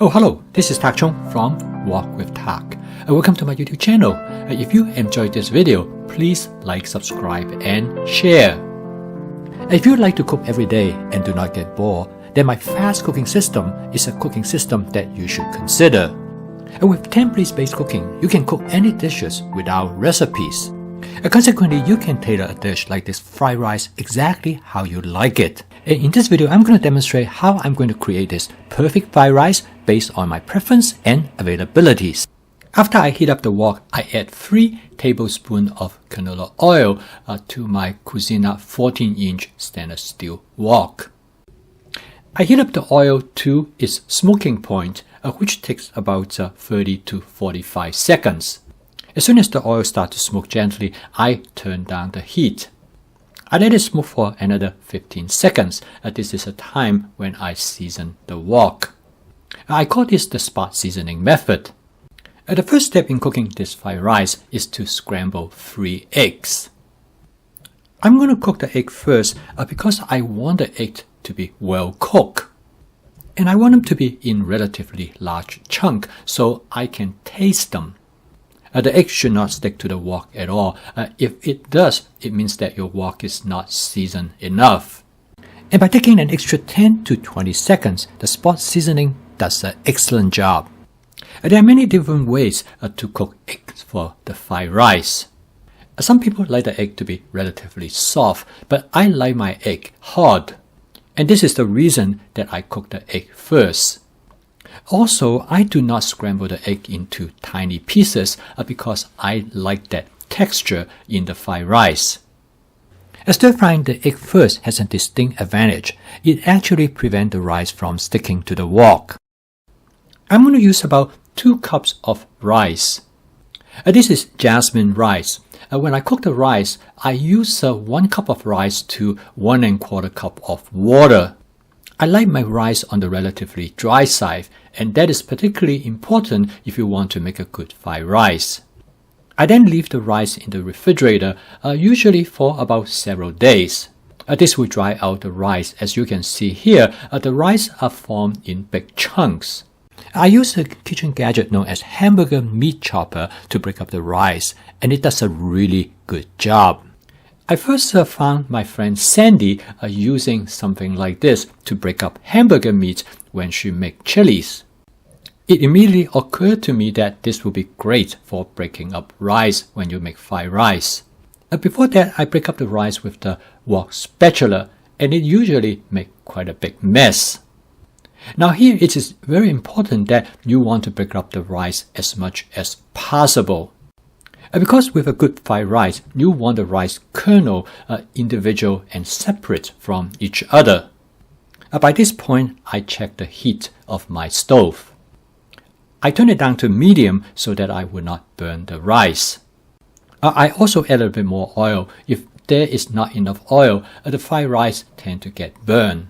Oh, hello, this is Tak Chung from Walk with Tak. Welcome to my YouTube channel. If you enjoyed this video, please like, subscribe, and share. If you like to cook every day and do not get bored, then my fast cooking system is a cooking system that you should consider. With templates-based cooking, you can cook any dishes without recipes. Consequently, you can tailor a dish like this fried rice exactly how you like it. In this video, I'm going to demonstrate how I'm going to create this perfect fried rice based on my preference and availabilities. After I heat up the wok, I add 3 tablespoons of canola oil to my Cucina 14-inch stainless steel wok. I heat up the oil to its smoking point, which takes about 30 to 45 seconds. As soon as the oil starts to smoke gently, I turn down the heat. I let it smoke for another 15 seconds. This is a time when I season the wok. I call this the spot seasoning method. The first step in cooking this fried rice is to scramble 3 eggs. I'm going to cook the egg first because I want the egg to be well cooked. And I want them to be in relatively large chunks so I can taste them. The egg should not stick to the wok at all. If it does, it means that your wok is not seasoned enough. And by taking an extra 10 to 20 seconds, the spot seasoning does an excellent job. There are many different ways to cook eggs for the fried rice. Some people like the egg to be relatively soft, but I like my egg hard. And this is the reason that I cook the egg first. Also, I do not scramble the egg into tiny pieces because I like that texture in the fried rice. Stir-frying the egg first has a distinct advantage. It actually prevents the rice from sticking to the wok. I'm going to use about 2 cups of rice. This is jasmine rice. When I cook the rice, I use 1 cup of rice to 1 1/4 cup of water. I like my rice on the relatively dry side, and that is particularly important if you want to make a good fried rice. I then leave the rice in the refrigerator, usually for about several days. This will dry out the rice. As you can see here, the rice are formed in big chunks. I use a kitchen gadget known as hamburger meat chopper to break up the rice, and it does a really good job. I first found my friend Sandy using something like this to break up hamburger meat when she makes chilies. It immediately occurred to me that this would be great for breaking up rice when you make fried rice. Before that, I break up the rice with the wok spatula, and it usually makes quite a big mess. Now here it is very important that you want to break up the rice as much as possible. Because with a good fried rice, you want the rice kernel individual and separate from each other. By this point, I check the heat of my stove. I turn it down to medium so that I will not burn the rice. I also add a bit more oil. If there is not enough oil, the fried rice tends to get burned.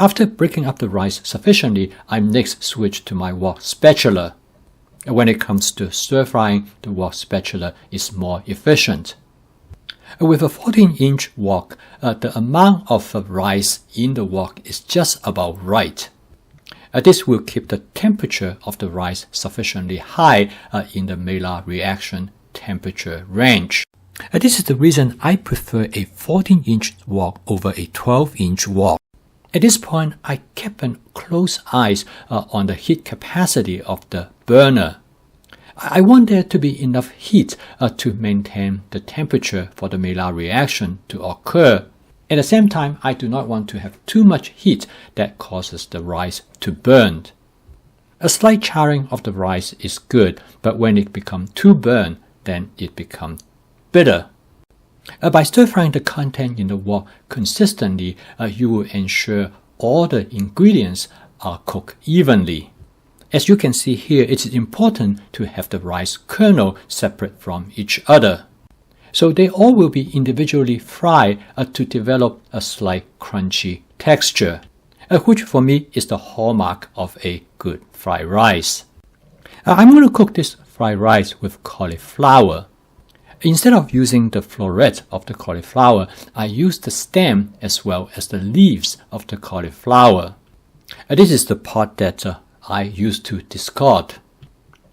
After breaking up the rice sufficiently, I next switch to my wok spatula. When it comes to stir-frying, the wok spatula is more efficient. With a 14-inch wok, the amount of rice in the wok is just about right. This will keep the temperature of the rice sufficiently high in the Maillard reaction temperature range. This is the reason I prefer a 14-inch wok over a 12-inch wok. At this point, I kept a close eye on the heat capacity of the burner. I want there to be enough heat to maintain the temperature for the Maillard reaction to occur. At the same time, I do not want to have too much heat that causes the rice to burn. A slight charring of the rice is good, but when it becomes too burnt, then it becomes bitter. By stir-frying the content in the wok consistently, you will ensure all the ingredients are cooked evenly. As you can see here, it is important to have the rice kernel separate from each other. So they all will be individually fried to develop a slight crunchy texture, which for me is the hallmark of a good fried rice. I'm going to cook this fried rice with cauliflower. Instead of using the floret of the cauliflower, I use the stem as well as the leaves of the cauliflower. This is the part that I used to discard.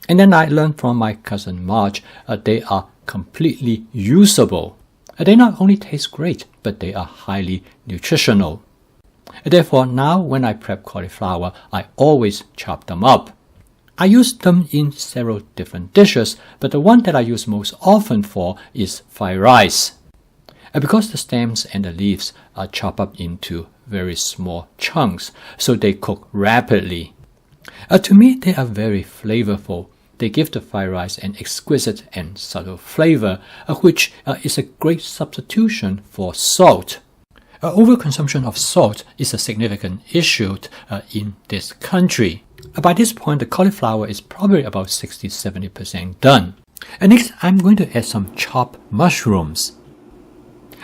And then I learned from my cousin Marge they are completely usable. They not only taste great, but they are highly nutritional. Therefore, now when I prep cauliflower, I always chop them up. I use them in several different dishes, but the one that I use most often for is fried rice. Because the stems and the leaves are chopped up into very small chunks, so they cook rapidly. To me, they are very flavorful. They give the fried rice an exquisite and subtle flavor, which is a great substitution for salt. Overconsumption of salt is a significant issue in this country. By this point, the cauliflower is probably about 60–70% done. And next, I'm going to add some chopped mushrooms.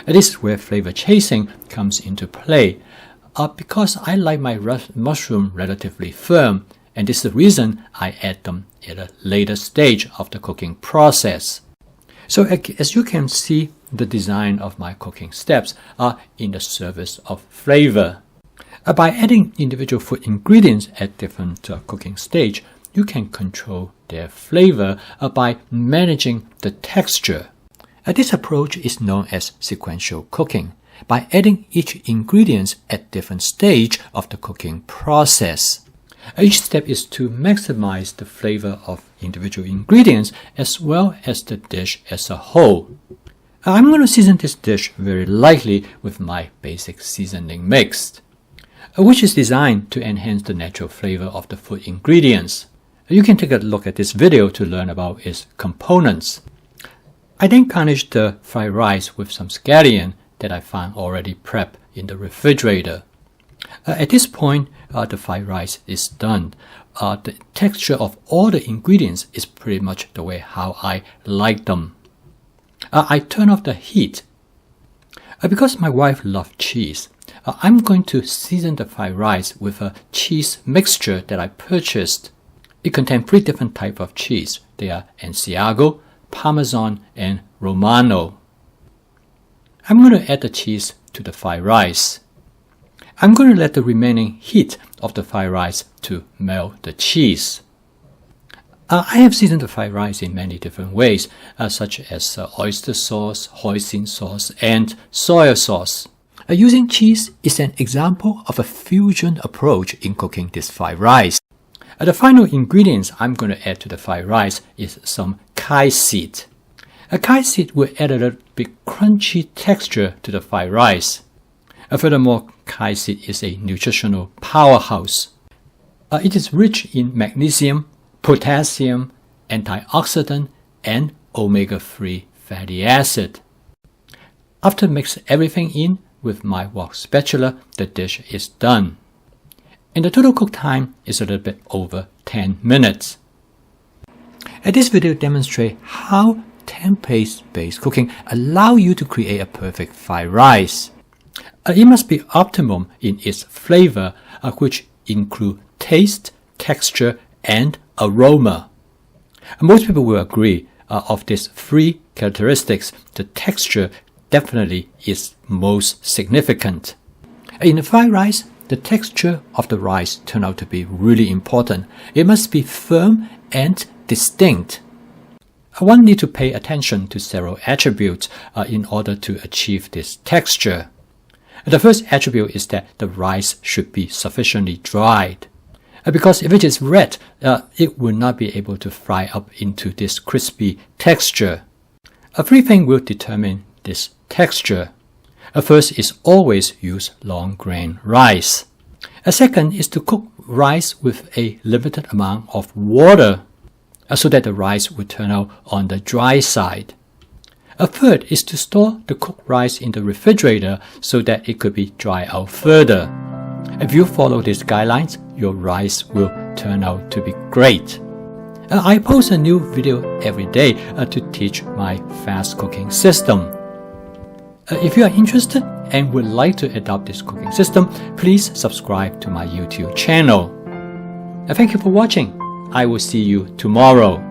This is where flavor chasing comes into play. Because I like my mushroom relatively firm, and this is the reason I add them at a later stage of the cooking process. So as you can see, the design of my cooking steps are in the service of flavor. By adding individual food ingredients at different cooking stage, you can control their flavor by managing the texture. This approach is known as sequential cooking, by adding each ingredient at different stage of the cooking process. Each step is to maximize the flavor of individual ingredients as well as the dish as a whole. I'm going to season this dish very lightly with my basic seasoning mix, which is designed to enhance the natural flavor of the food ingredients. You can take a look at this video to learn about its components. I then garnish the fried rice with some scallion that I found already prepped in the refrigerator. At this point, the fried rice is done. The texture of all the ingredients is pretty much the way how I like them. I turn off the heat. Because my wife loves cheese, I'm going to season the fried rice with a cheese mixture that I purchased. It contains 3 different types of cheese. They are Asiago, Parmesan, and Romano. I'm going to add the cheese to the fried rice. I'm going to let the remaining heat of the fried rice to melt the cheese. I have seasoned the fried rice in many different ways, such as oyster sauce, hoisin sauce, and soy sauce. Using cheese is an example of a fusion approach in cooking this fried rice. The final ingredients I'm going to add to the fried rice is some kai seed. A kai seed will add a little bit crunchy texture to the fried rice. Furthermore, kai seed is a nutritional powerhouse. It is rich in magnesium, potassium, antioxidant, and omega-3 fatty acid. After mixing everything in with my wok spatula, the dish is done. And the total cook time is a little bit over 10 minutes. This video demonstrates how template-based cooking allows you to create a perfect fried rice. It must be optimum in its flavor, which include taste, texture, and aroma. Most people will agree of these 3 characteristics. The texture definitely is most significant. In the fried rice, the texture of the rice turned out to be really important. It must be firm and distinct. One needs to pay attention to several attributes in order to achieve this texture. The first attribute is that the rice should be sufficiently dried. Because if it is red, it will not be able to fry up into this crispy texture. 3 things will determine this texture. First is always use long grain rice. Second is to cook rice with a limited amount of water so that the rice will turn out on the dry side. Third is to store the cooked rice in the refrigerator so that it could be dried out further. If you follow these guidelines, your rice will turn out to be great. I post a new video every day to teach my fast cooking system. If you are interested and would like to adopt this cooking system, please subscribe to my YouTube channel. Thank you for watching. I will see you tomorrow.